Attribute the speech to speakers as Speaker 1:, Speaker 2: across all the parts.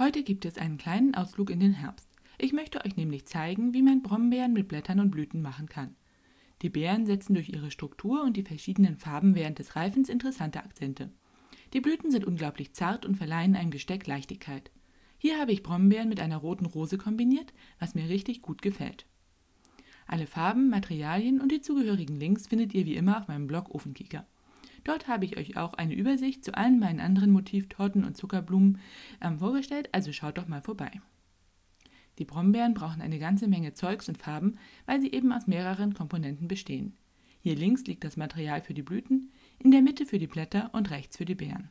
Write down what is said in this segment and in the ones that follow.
Speaker 1: Heute gibt es einen kleinen Ausflug in den Herbst. Ich möchte euch nämlich zeigen, wie man Brombeeren mit Blättern und Blüten machen kann. Die Beeren setzen durch ihre Struktur und die verschiedenen Farben während des Reifens interessante Akzente. Die Blüten sind unglaublich zart und verleihen einem Gesteck Leichtigkeit. Hier habe ich Brombeeren mit einer roten Rose kombiniert, was mir richtig gut gefällt. Alle Farben, Materialien und die zugehörigen Links findet ihr wie immer auf meinem Blog Ofenkika. Dort habe ich euch auch eine Übersicht zu allen meinen anderen Motivtorten und Zuckerblumen vorgestellt, also schaut doch mal vorbei. Die Brombeeren brauchen eine ganze Menge Zeugs und Farben, weil sie eben aus mehreren Komponenten bestehen. Hier links liegt das Material für die Blüten, in der Mitte für die Blätter und rechts für die Beeren.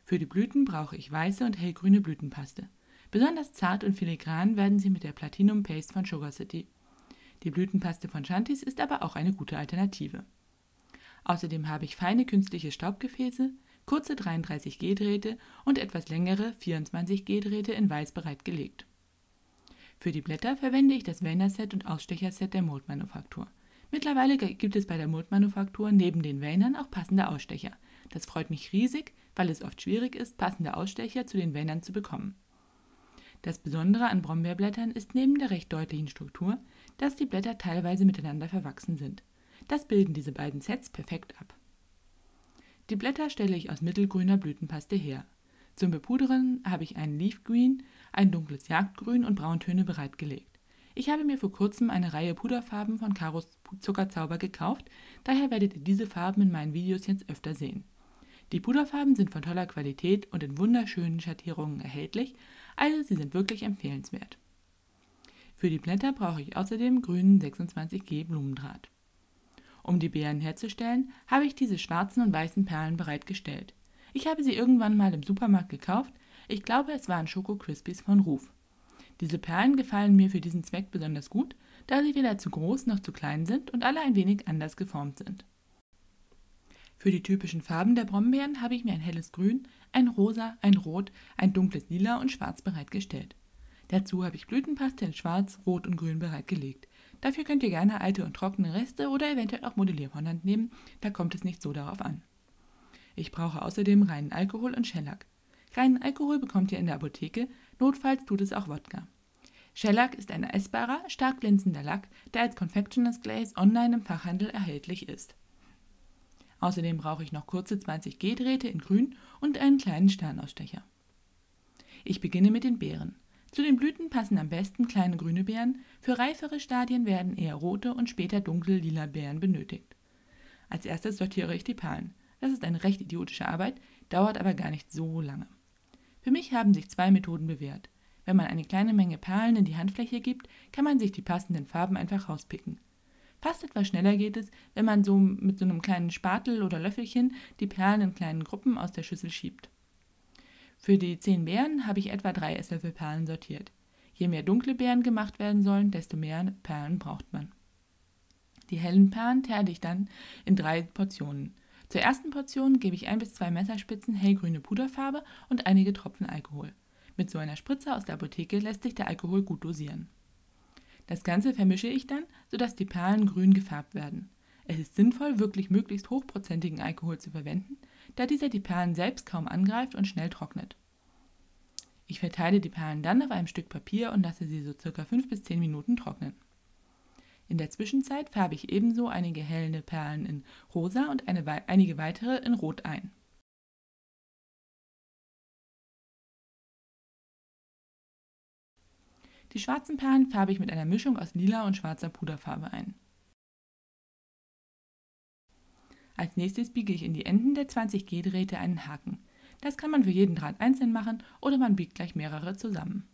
Speaker 1: Für die Blüten brauche ich weiße und hellgrüne Blütenpaste. Besonders zart und filigran werden sie mit der Platinum Paste von Sugar City. Die Blütenpaste von Shanties ist aber auch eine gute Alternative. Außerdem habe ich feine künstliche Staubgefäße, kurze 33G-Drähte und etwas längere 24G-Drähte in weiß bereitgelegt. Für die Blätter verwende ich das Veinner-Set und Ausstecherset der Mold-Manufaktur. Mittlerweile gibt es bei der Mold-Manufaktur neben den Veinern auch passende Ausstecher. Das freut mich riesig, weil es oft schwierig ist, passende Ausstecher zu den Veinern zu bekommen. Das Besondere an Brombeerblättern ist neben der recht deutlichen Struktur, dass die Blätter teilweise miteinander verwachsen sind. Das bilden diese beiden Sets perfekt ab. Die Blätter stelle ich aus mittelgrüner Blütenpaste her. Zum Bepudern habe ich einen Leaf Green, ein dunkles Jagdgrün und Brauntöne bereitgelegt. Ich habe mir vor kurzem eine Reihe Puderfarben von Karos Zuckerzauber gekauft, daher werdet ihr diese Farben in meinen Videos jetzt öfter sehen. Die Puderfarben sind von toller Qualität und in wunderschönen Schattierungen erhältlich, also sie sind wirklich empfehlenswert. Für die Blätter brauche ich außerdem grünen 26G Blumendraht. Um die Beeren herzustellen, habe ich diese schwarzen und weißen Perlen bereitgestellt. Ich habe sie irgendwann mal im Supermarkt gekauft, ich glaube es waren Schoko Crispies von Ruf. Diese Perlen gefallen mir für diesen Zweck besonders gut, da sie weder zu groß noch zu klein sind und alle ein wenig anders geformt sind. Für die typischen Farben der Brombeeren habe ich mir ein helles Grün, ein Rosa, ein Rot, ein dunkles Lila und Schwarz bereitgestellt. Dazu habe ich Blütenpaste in Schwarz, Rot und Grün bereitgelegt. Dafür könnt ihr gerne alte und trockene Reste oder eventuell auch Modellierfondant nehmen, da kommt es nicht so darauf an. Ich brauche außerdem reinen Alkohol und Shellac. Reinen Alkohol bekommt ihr in der Apotheke, notfalls tut es auch Wodka. Shellac ist ein essbarer, stark glänzender Lack, der als Confectioner's Glaze online im Fachhandel erhältlich ist. Außerdem brauche ich noch kurze 20G-Drähte in Grün und einen kleinen Sternausstecher. Ich beginne mit den Beeren. Zu den Blüten passen am besten kleine grüne Beeren, für reifere Stadien werden eher rote und später dunkle lila Beeren benötigt. Als erstes sortiere ich die Perlen. Das ist eine recht idiotische Arbeit, dauert aber gar nicht so lange. Für mich haben sich zwei Methoden bewährt. Wenn man eine kleine Menge Perlen in die Handfläche gibt, kann man sich die passenden Farben einfach rauspicken. Fast etwas schneller geht es, wenn man mit so einem kleinen Spatel oder Löffelchen die Perlen in kleinen Gruppen aus der Schüssel schiebt. Für die 10 Beeren habe ich etwa 3 Esslöffel Perlen sortiert. Je mehr dunkle Beeren gemacht werden sollen, desto mehr Perlen braucht man. Die hellen Perlen teile ich dann in 3 Portionen. Zur ersten Portion gebe ich 1 bis 2 Messerspitzen hellgrüne Puderfarbe und einige Tropfen Alkohol. Mit so einer Spritze aus der Apotheke lässt sich der Alkohol gut dosieren. Das Ganze vermische ich dann, sodass die Perlen grün gefärbt werden. Es ist sinnvoll, wirklich möglichst hochprozentigen Alkohol zu verwenden, da dieser die Perlen selbst kaum angreift und schnell trocknet. Ich verteile die Perlen dann auf einem Stück Papier und lasse sie so ca. 5 bis 10 Minuten trocknen. In der Zwischenzeit färbe ich ebenso einige helle Perlen in Rosa und einige weitere in Rot ein. Die schwarzen Perlen färbe ich mit einer Mischung aus lila und schwarzer Puderfarbe ein. Als nächstes biege ich in die Enden der 20G-Drähte einen Haken. Das kann man für jeden Draht einzeln machen oder man biegt gleich mehrere zusammen.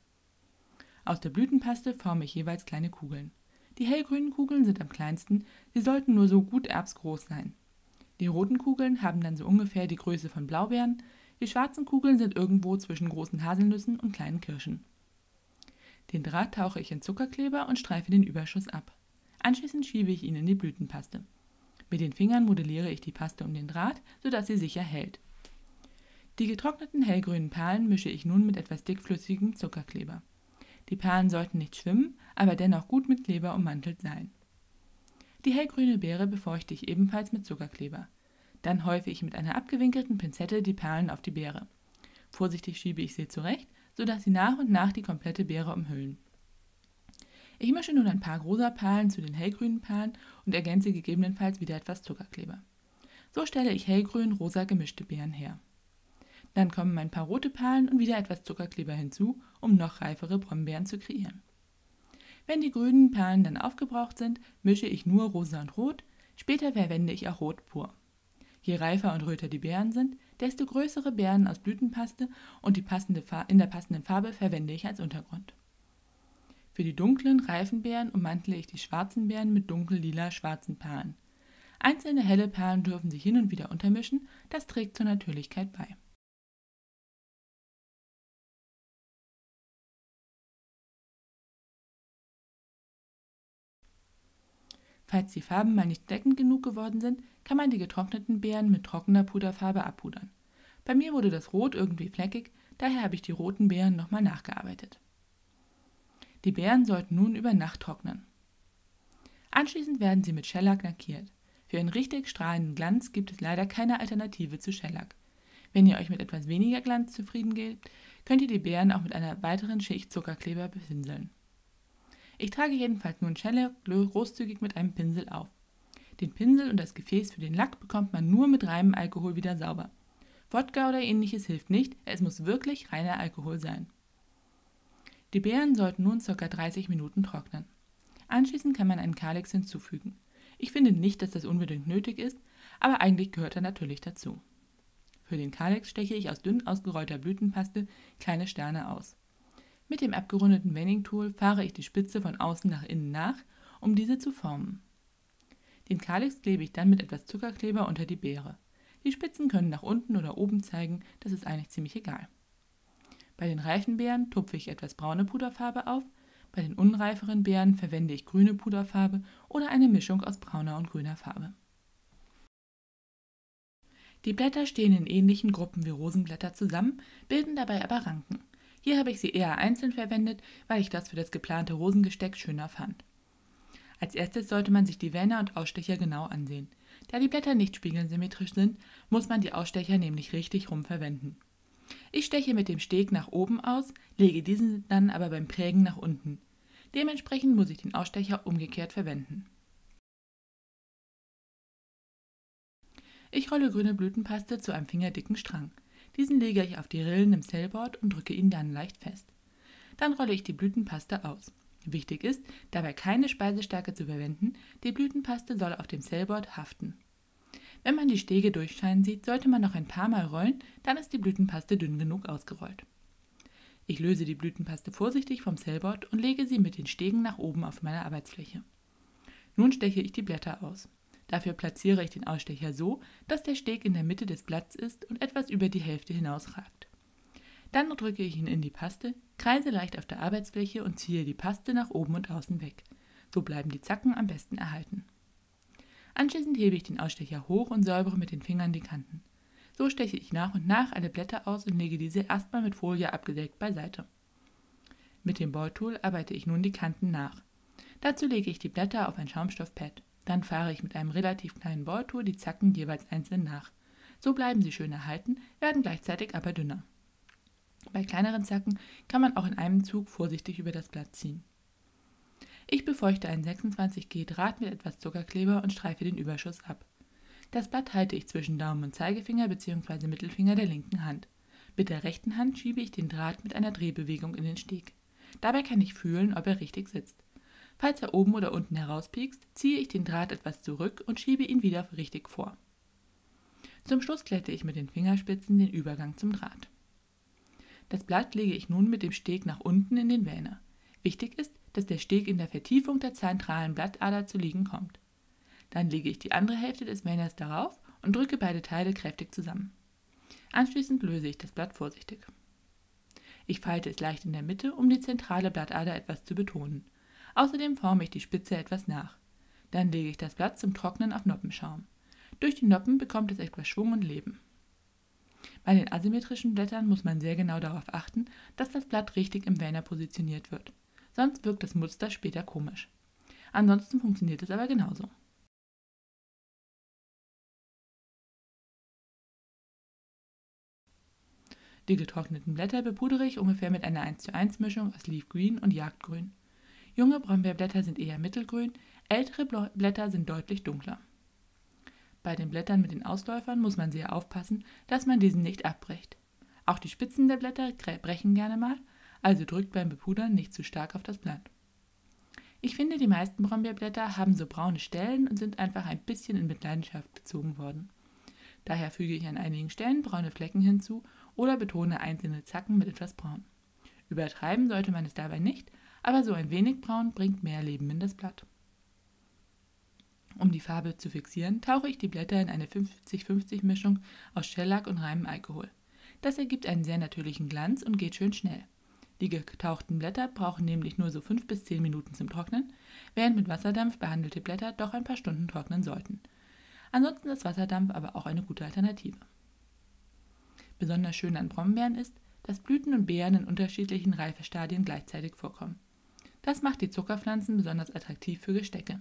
Speaker 1: Aus der Blütenpaste forme ich jeweils kleine Kugeln. Die hellgrünen Kugeln sind am kleinsten, sie sollten nur so gut erbsgroß sein. Die roten Kugeln haben dann so ungefähr die Größe von Blaubeeren, die schwarzen Kugeln sind irgendwo zwischen großen Haselnüssen und kleinen Kirschen. Den Draht tauche ich in Zuckerkleber und streife den Überschuss ab. Anschließend schiebe ich ihn in die Blütenpaste. Mit den Fingern modelliere ich die Paste um den Draht, sodass sie sicher hält. Die getrockneten hellgrünen Perlen mische ich nun mit etwas dickflüssigem Zuckerkleber. Die Perlen sollten nicht schwimmen, aber dennoch gut mit Kleber ummantelt sein. Die hellgrüne Beere befeuchte ich ebenfalls mit Zuckerkleber. Dann häufe ich mit einer abgewinkelten Pinzette die Perlen auf die Beere. Vorsichtig schiebe ich sie zurecht, sodass sie nach und nach die komplette Beere umhüllen. Ich mische nun ein paar rosa Perlen zu den hellgrünen Perlen und ergänze gegebenenfalls wieder etwas Zuckerkleber. So stelle ich hellgrün-rosa gemischte Beeren her. Dann kommen ein paar rote Perlen und wieder etwas Zuckerkleber hinzu, um noch reifere Brombeeren zu kreieren. Wenn die grünen Perlen dann aufgebraucht sind, mische ich nur rosa und rot, später verwende ich auch rot pur. Je reifer und röter die Beeren sind, desto größere Beeren aus Blütenpaste und in der passenden Farbe verwende ich als Untergrund. Für die dunklen, reifen Beeren ummantle ich die schwarzen Beeren mit dunkel-lila schwarzen Perlen. Einzelne helle Perlen dürfen sich hin und wieder untermischen, das trägt zur Natürlichkeit bei. Falls die Farben mal nicht deckend genug geworden sind, kann man die getrockneten Beeren mit trockener Puderfarbe abpudern. Bei mir wurde das Rot irgendwie fleckig, daher habe ich die roten Beeren nochmal nachgearbeitet. Die Beeren sollten nun über Nacht trocknen. Anschließend werden sie mit Shellac lackiert. Für einen richtig strahlenden Glanz gibt es leider keine Alternative zu Shellac. Wenn ihr euch mit etwas weniger Glanz zufrieden gebt, könnt ihr die Beeren auch mit einer weiteren Schicht Zuckerkleber bepinseln. Ich trage jedenfalls nun Shellac großzügig mit einem Pinsel auf. Den Pinsel und das Gefäß für den Lack bekommt man nur mit reinem Alkohol wieder sauber. Wodka oder ähnliches hilft nicht, es muss wirklich reiner Alkohol sein. Die Beeren sollten nun ca. 30 Minuten trocknen. Anschließend kann man einen Kalix hinzufügen. Ich finde nicht, dass das unbedingt nötig ist, aber eigentlich gehört er natürlich dazu. Für den Kalix steche ich aus dünn ausgerollter Blütenpaste kleine Sterne aus. Mit dem abgerundeten Vending-Tool fahre ich die Spitze von außen nach innen nach, um diese zu formen. Den Kalix klebe ich dann mit etwas Zuckerkleber unter die Beere. Die Spitzen können nach unten oder oben zeigen, das ist eigentlich ziemlich egal. Bei den reifen Beeren tupfe ich etwas braune Puderfarbe auf, bei den unreiferen Beeren verwende ich grüne Puderfarbe oder eine Mischung aus brauner und grüner Farbe. Die Blätter stehen in ähnlichen Gruppen wie Rosenblätter zusammen, bilden dabei aber Ranken. Hier habe ich sie eher einzeln verwendet, weil ich das für das geplante Rosengesteck schöner fand. Als erstes sollte man sich die Vänner und Ausstecher genau ansehen. Da die Blätter nicht spiegelsymmetrisch sind, muss man die Ausstecher nämlich richtig rum verwenden. Ich steche mit dem Steg nach oben aus, lege diesen dann aber beim Prägen nach unten. Dementsprechend muss ich den Ausstecher umgekehrt verwenden. Ich rolle grüne Blütenpaste zu einem fingerdicken Strang. Diesen lege ich auf die Rillen im Cellboard und drücke ihn dann leicht fest. Dann rolle ich die Blütenpaste aus. Wichtig ist, dabei keine Speisestärke zu verwenden, die Blütenpaste soll auf dem Cellboard haften. Wenn man die Stege durchscheinen sieht, sollte man noch ein paar Mal rollen, dann ist die Blütenpaste dünn genug ausgerollt. Ich löse die Blütenpaste vorsichtig vom Cellboard und lege sie mit den Stegen nach oben auf meine Arbeitsfläche. Nun steche ich die Blätter aus. Dafür platziere ich den Ausstecher so, dass der Steg in der Mitte des Blatts ist und etwas über die Hälfte hinausragt. Dann drücke ich ihn in die Paste, kreise leicht auf der Arbeitsfläche und ziehe die Paste nach oben und außen weg. So bleiben die Zacken am besten erhalten. Anschließend hebe ich den Ausstecher hoch und säubere mit den Fingern die Kanten. So steche ich nach und nach alle Blätter aus und lege diese erstmal mit Folie abgedeckt beiseite. Mit dem Balltool arbeite ich nun die Kanten nach. Dazu lege ich die Blätter auf ein Schaumstoffpad. Dann fahre ich mit einem relativ kleinen Balltool die Zacken jeweils einzeln nach. So bleiben sie schön erhalten, werden gleichzeitig aber dünner. Bei kleineren Zacken kann man auch in einem Zug vorsichtig über das Blatt ziehen. Ich befeuchte einen 26G Draht mit etwas Zuckerkleber und streife den Überschuss ab. Das Blatt halte ich zwischen Daumen und Zeigefinger bzw. Mittelfinger der linken Hand. Mit der rechten Hand schiebe ich den Draht mit einer Drehbewegung in den Steg. Dabei kann ich fühlen, ob er richtig sitzt. Falls er oben oder unten herauspiekst, ziehe ich den Draht etwas zurück und schiebe ihn wieder richtig vor. Zum Schluss glätte ich mit den Fingerspitzen den Übergang zum Draht. Das Blatt lege ich nun mit dem Steg nach unten in den Vänner. Wichtig ist, dass der Steg in der Vertiefung der zentralen Blattader zu liegen kommt. Dann lege ich die andere Hälfte des Väners darauf und drücke beide Teile kräftig zusammen. Anschließend löse ich das Blatt vorsichtig. Ich falte es leicht in der Mitte, um die zentrale Blattader etwas zu betonen. Außerdem forme ich die Spitze etwas nach. Dann lege ich das Blatt zum Trocknen auf Noppenschaum. Durch die Noppen bekommt es etwas Schwung und Leben. Bei den asymmetrischen Blättern muss man sehr genau darauf achten, dass das Blatt richtig im Vänner positioniert wird. Sonst wirkt das Muster später komisch. Ansonsten funktioniert es aber genauso. Die getrockneten Blätter bepudere ich ungefähr mit einer 1:1 Mischung aus Leaf Green und Jagdgrün. Junge Brombeerblätter sind eher mittelgrün, ältere Blätter sind deutlich dunkler. Bei den Blättern mit den Ausläufern muss man sehr aufpassen, dass man diesen nicht abbricht. Auch die Spitzen der Blätter brechen gerne mal, also drückt beim Bepudern nicht zu stark auf das Blatt. Ich finde, die meisten Brombeerblätter haben so braune Stellen und sind einfach ein bisschen in Mitleidenschaft gezogen worden. Daher füge ich an einigen Stellen braune Flecken hinzu oder betone einzelne Zacken mit etwas Braun. Übertreiben sollte man es dabei nicht, aber so ein wenig Braun bringt mehr Leben in das Blatt. Um die Farbe zu fixieren, tauche ich die Blätter in eine 50-50 Mischung aus Shellac und reinem Alkohol. Das ergibt einen sehr natürlichen Glanz und geht schön schnell. Die getauchten Blätter brauchen nämlich nur so 5 bis 10 Minuten zum Trocknen, während mit Wasserdampf behandelte Blätter doch ein paar Stunden trocknen sollten. Ansonsten ist Wasserdampf aber auch eine gute Alternative. Besonders schön an Brombeeren ist, dass Blüten und Beeren in unterschiedlichen Reifestadien gleichzeitig vorkommen. Das macht die Zuckerpflanzen besonders attraktiv für Gestecke.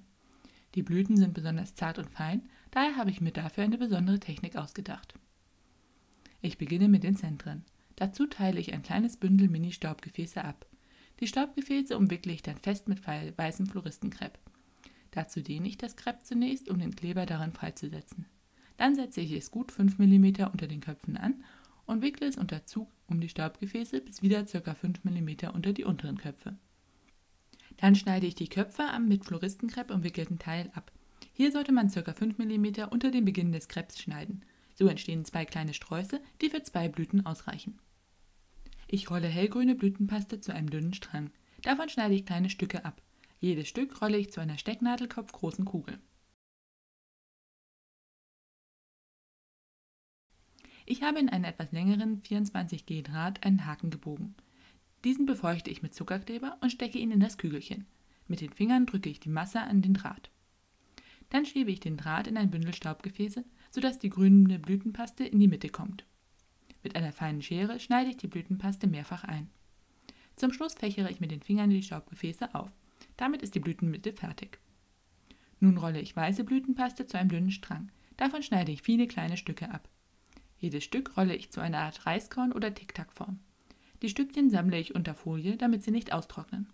Speaker 1: Die Blüten sind besonders zart und fein, daher habe ich mir dafür eine besondere Technik ausgedacht. Ich beginne mit den Zentren. Dazu teile ich ein kleines Bündel Mini-Staubgefäße ab. Die Staubgefäße umwickle ich dann fest mit weißem Floristenkrepp. Dazu dehne ich das Krepp zunächst, um den Kleber darin freizusetzen. Dann setze ich es gut 5 mm unter den Köpfen an und wickle es unter Zug um die Staubgefäße bis wieder ca. 5 mm unter die unteren Köpfe. Dann schneide ich die Köpfe am mit Floristenkrepp umwickelten Teil ab. Hier sollte man ca. 5 mm unter den Beginn des Krepps schneiden. So entstehen 2 kleine Sträuße, die für 2 Blüten ausreichen. Ich rolle hellgrüne Blütenpaste zu einem dünnen Strang. Davon schneide ich kleine Stücke ab. Jedes Stück rolle ich zu einer stecknadelkopfgroßen Kugel. Ich habe in einen etwas längeren 24G Draht einen Haken gebogen. Diesen befeuchte ich mit Zuckerkleber und stecke ihn in das Kügelchen. Mit den Fingern drücke ich die Masse an den Draht. Dann schiebe ich den Draht in ein Bündel Staubgefäße, sodass die grüne Blütenpaste in die Mitte kommt. Mit einer feinen Schere schneide ich die Blütenpaste mehrfach ein. Zum Schluss fächere ich mit den Fingern die Staubgefäße auf. Damit ist die Blütenmitte fertig. Nun rolle ich weiße Blütenpaste zu einem dünnen Strang. Davon schneide ich viele kleine Stücke ab. Jedes Stück rolle ich zu einer Art Reiskorn oder Tic-Tac-Form. Die Stückchen sammle ich unter Folie, damit sie nicht austrocknen.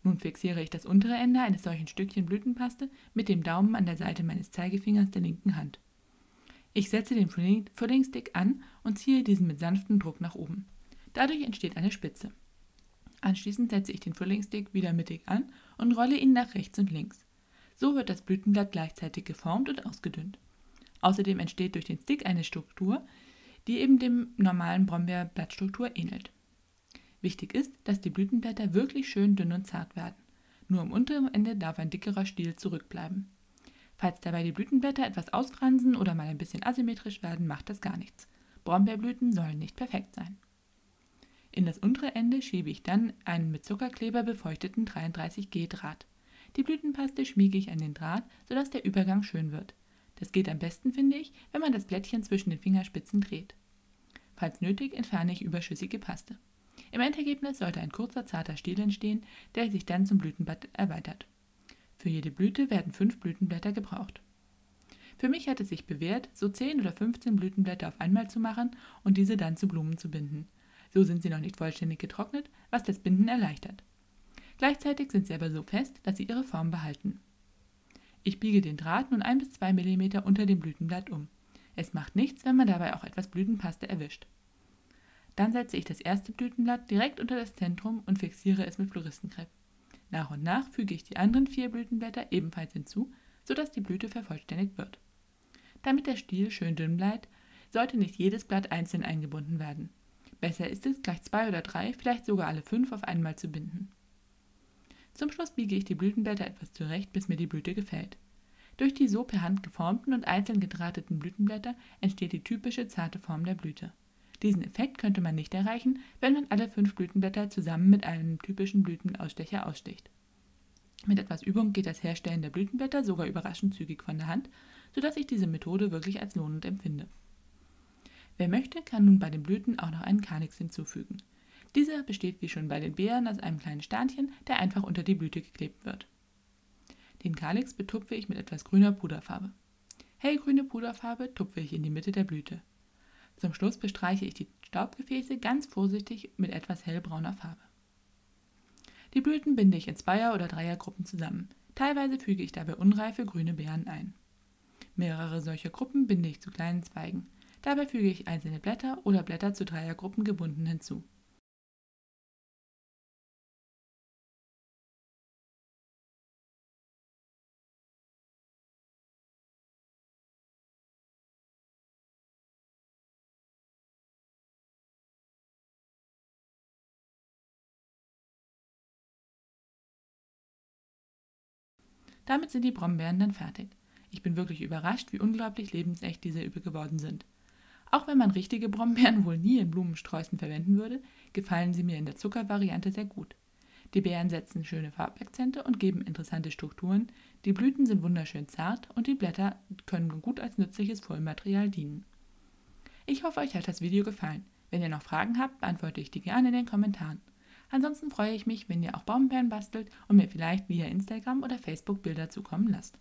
Speaker 1: Nun fixiere ich das untere Ende eines solchen Stückchen Blütenpaste mit dem Daumen an der Seite meines Zeigefingers der linken Hand. Ich setze den Filling-Stick an und ziehe diesen mit sanftem Druck nach oben. Dadurch entsteht eine Spitze. Anschließend setze ich den Filling-Stick wieder mittig an und rolle ihn nach rechts und links. So wird das Blütenblatt gleichzeitig geformt und ausgedünnt. Außerdem entsteht durch den Stick eine Struktur, die eben dem normalen Brombeerblattstruktur ähnelt. Wichtig ist, dass die Blütenblätter wirklich schön dünn und zart werden. Nur am unteren Ende darf ein dickerer Stiel zurückbleiben. Falls dabei die Blütenblätter etwas ausfransen oder mal ein bisschen asymmetrisch werden, macht das gar nichts. Brombeerblüten sollen nicht perfekt sein. In das untere Ende schiebe ich dann einen mit Zuckerkleber befeuchteten 33G Draht. Die Blütenpaste schmiege ich an den Draht, sodass der Übergang schön wird. Das geht am besten, finde ich, wenn man das Blättchen zwischen den Fingerspitzen dreht. Falls nötig, entferne ich überschüssige Paste. Im Endergebnis sollte ein kurzer, zarter Stiel entstehen, der sich dann zum Blütenblatt erweitert. Für jede Blüte werden 5 Blütenblätter gebraucht. Für mich hat es sich bewährt, so 10 oder 15 Blütenblätter auf einmal zu machen und diese dann zu Blumen zu binden. So sind sie noch nicht vollständig getrocknet, was das Binden erleichtert. Gleichzeitig sind sie aber so fest, dass sie ihre Form behalten. Ich biege den Draht nun 1 bis 2 mm unter dem Blütenblatt um. Es macht nichts, wenn man dabei auch etwas Blütenpaste erwischt. Dann setze ich das erste Blütenblatt direkt unter das Zentrum und fixiere es mit Floristenkrepp. Nach und nach füge ich die anderen 4 Blütenblätter ebenfalls hinzu, sodass die Blüte vervollständigt wird. Damit der Stiel schön dünn bleibt, sollte nicht jedes Blatt einzeln eingebunden werden. Besser ist es, gleich 2 oder 3, vielleicht sogar alle 5 auf einmal zu binden. Zum Schluss biege ich die Blütenblätter etwas zurecht, bis mir die Blüte gefällt. Durch die so per Hand geformten und einzeln gedrahteten Blütenblätter entsteht die typische zarte Form der Blüte. Diesen Effekt könnte man nicht erreichen, wenn man alle 5 Blütenblätter zusammen mit einem typischen Blütenausstecher aussticht. Mit etwas Übung geht das Herstellen der Blütenblätter sogar überraschend zügig von der Hand, sodass ich diese Methode wirklich als lohnend empfinde. Wer möchte, kann nun bei den Blüten auch noch einen Calyx hinzufügen. Dieser besteht wie schon bei den Beeren aus einem kleinen Sternchen, der einfach unter die Blüte geklebt wird. Den Calyx betupfe ich mit etwas grüner Puderfarbe. Hellgrüne Puderfarbe tupfe ich in die Mitte der Blüte. Zum Schluss bestreiche ich die Staubgefäße ganz vorsichtig mit etwas hellbrauner Farbe. Die Blüten binde ich in Zweier- oder Dreiergruppen zusammen. Teilweise füge ich dabei unreife grüne Beeren ein. Mehrere solcher Gruppen binde ich zu kleinen Zweigen. Dabei füge ich einzelne Blätter oder Blätter zu Dreiergruppen gebunden hinzu. Damit sind die Brombeeren dann fertig. Ich bin wirklich überrascht, wie unglaublich lebensecht diese geworden sind. Auch wenn man richtige Brombeeren wohl nie in Blumensträußen verwenden würde, gefallen sie mir in der Zuckervariante sehr gut. Die Beeren setzen schöne Farbakzente und geben interessante Strukturen, die Blüten sind wunderschön zart und die Blätter können gut als nützliches Vollmaterial dienen. Ich hoffe, euch hat das Video gefallen. Wenn ihr noch Fragen habt, beantworte ich die gerne in den Kommentaren. Ansonsten freue ich mich, wenn ihr auch Brombeeren bastelt und mir vielleicht via Instagram oder Facebook Bilder zukommen lasst.